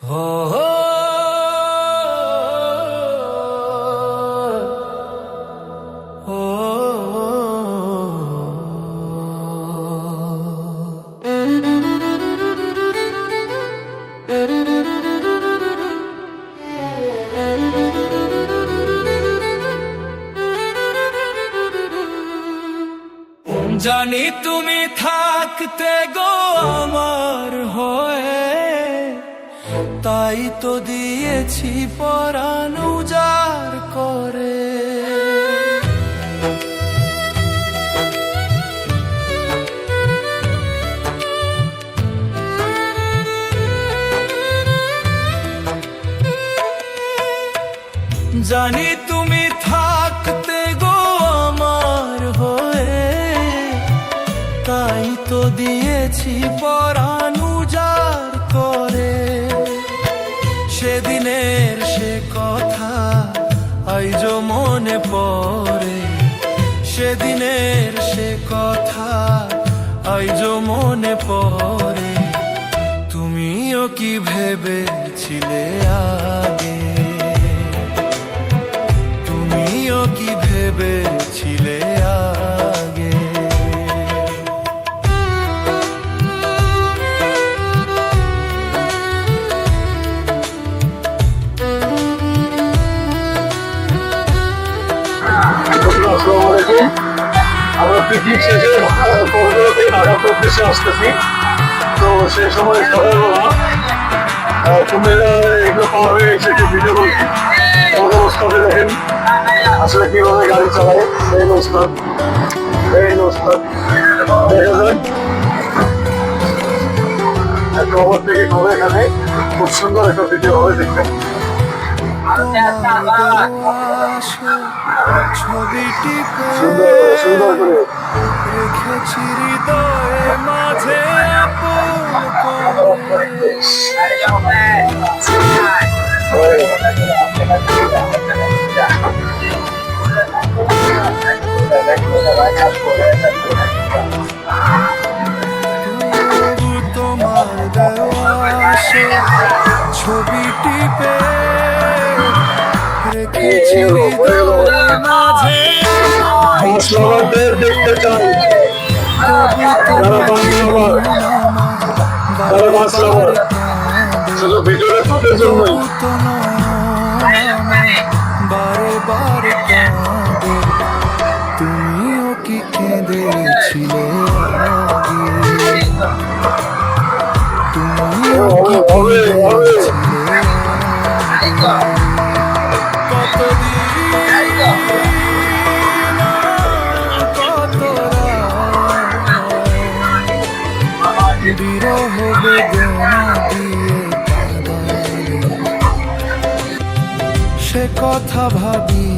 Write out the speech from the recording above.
জানি তুমি থাকতে গো আমার হয়ে, তাই তো দিয়েছি পরাণ উজাড় করে। জানি তুমি থাকতে গো আমার হয়ে, তাই তো দিয়েছি পরাণ উজাড় করে। সেদিনের সে কথা আইজো মনে পড়ে, সেদিনের সে কথা আইজো মনে পড়ে। তুমিও কি ভেবেছিলে আগে, তুমিও কি ভেবেছিলে আগে। আমরা পিকনিক শেষে ঢাকা প্রদেশে আসতেছি, তো সে সময় সকালবেলা কুমিল্লা এগুলো পার হয়ে এসে একটু ভিডিও করছি। অবস্থাতে দেখেন আসলে কিভাবে গাড়ি চালায়, এই অবস্থা দেখা যায়। একটা ওভার থেকে হবে এখানে, খুব সুন্দর একটা ভিডিও হবে দেখবেন। ছবিটি সুন্দর করে রেখেছি হৃদয়ে মাঝে তোমার দেওয়া ছবিটি পে রেখেছি হৃদয়ে মাঝে। দেখতে চাই যারা বাংলা, যারা মাছ লাভার, শুধু ভিডিওটা তাদের জন্যই। বারে বারে কাঁদে, তুমিও কি কেঁদেছিলে আগে, তুমিও কি কেঁদেছিলে কতদিন বিরহ বেদনা দিয়ে কাঁদালে, সে কথা ভাবি